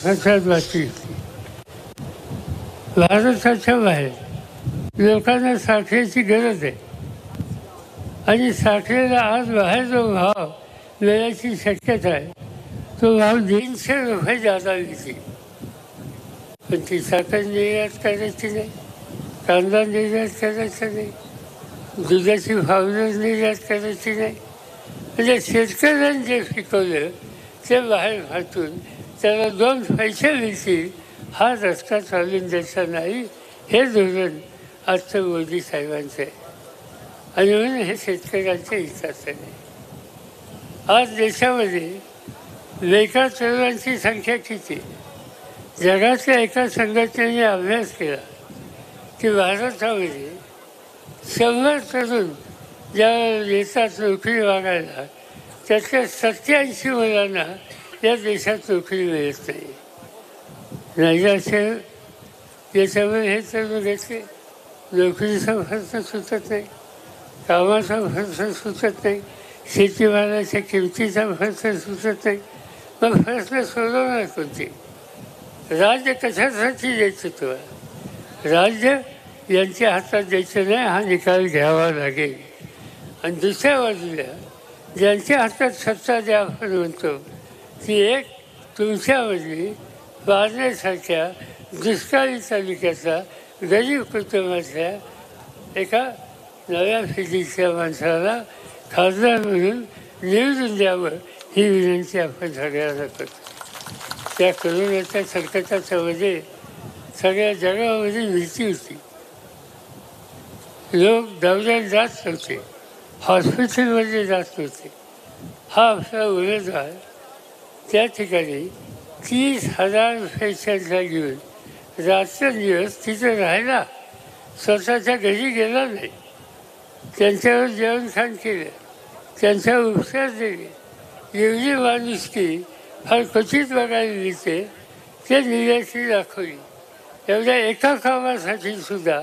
महत्त्वाची होती. भारताच्या बाहेर लोकांना साखरेची गरज आहे आणि साखरेला आज बाहेर जो भाव मिळायची शक्यता आहे तो भाव 300 रुपये जादा मिळते. पण ती साखर निर्यात करायची नाही, कांदा निर्यात करायचा नाही, दुधाची पावडर निर्यात करायची नाही. म्हणजे शेतकऱ्यांनी जे पिकवलं ते बाहेर फाटून त्याला 2 पैसे मिळतील हा रस्ता चालून द्यायचा नाही. हे धोरण आजचं मोदी साहेबांचं आहे आणि म्हणून हे शेतकऱ्यांच्या हिताचं आहे. आज देशामध्ये बेकार तरुणांची संख्या किती? जगातल्या एका संघटनेने अभ्यास केला की भारतामध्ये 100 तरुण ज्या देशात नोकरी मागायला त्यातल्या 87 मुलांना या देशात नोकरी मिळत नाही. नाही असेल याच्यामुळे हे तरुण घेतले, नोकरीचा खर्च सुचत नाही, कामाचा खर्च सुचत नाही, शेतीमालाच्या किमतीचा खर्च सुचत नाही. मग प्रश्न सोडवणार कोणते? राज्य कशासाठी द्यायचं तुम्हाला? राज्य यांच्या हातात द्यायचं नाही, हा निकाल घ्यावा लागेल. आणि दुसऱ्या बाजूला ज्यांच्या हातात सत्ता द्या आपण म्हणतो ती एक तुमच्यामधली पारनेसारख्या दुष्काळी तालुक्याचा गरीब कुटुंबातल्या एका नव्या पिढीच्या माणसाला खासदार म्हणून निवडून द्यावं ही विनंती आपण सगळ्यांना करतो. त्या करोनाच्या संकटाच्या मध्ये सगळ्या जगामध्ये भीती होती. लोक दवाखान्यात जात नव्हते, हॉस्पिटलमध्ये जात नव्हते. हा आपला उमेदवार त्या ठिकाणी 30,000 पेशंटला घेऊन रात्रंदिवस तिथे राहिला, स्वतःच्या घरी गेला नाही. त्यांच्यावर जेवणखाण केलं, त्यांच्यावर उपचार दिले. एवढी माणुसकी फार क्वचित बघायला मिळते, ते निर्याती दाखवली. एवढ्या एका कामासाठी सुद्धा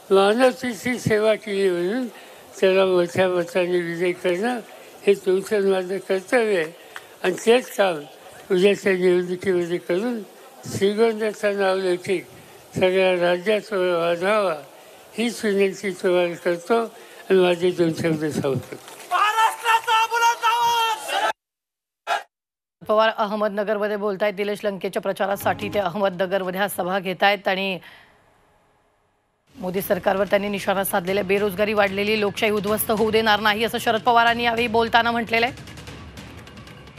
मानवतेची सेवा केली म्हणून त्याला मोठ्या मताने विजय करणं हे तुमचं माझं कर्तव्य आहे. आणि तेच काम उद्याच्या निवडणुकीमध्ये करून श्रीगोंद्याचा नावलौकिक सगळ्या राज्यात वाढवावा हीच विनंती तुम्हाला करतो आणि माझे 2 शब्द सांगतो. पवार अहमदनगरमध्ये बोलतायत. निलेश लंकेच्या प्रचारासाठी ते अहमदनगरमध्ये आज सभा घेत आहेत आणि मोदी सरकारवर त्यांनी निशाणा साधलेला बेरोजगारी वाढलेली लोकशाही उद्ध्वस्त होऊ देणार नाही असं शरद पवारांनी यावेळी बोलताना म्हटलेलं आहे.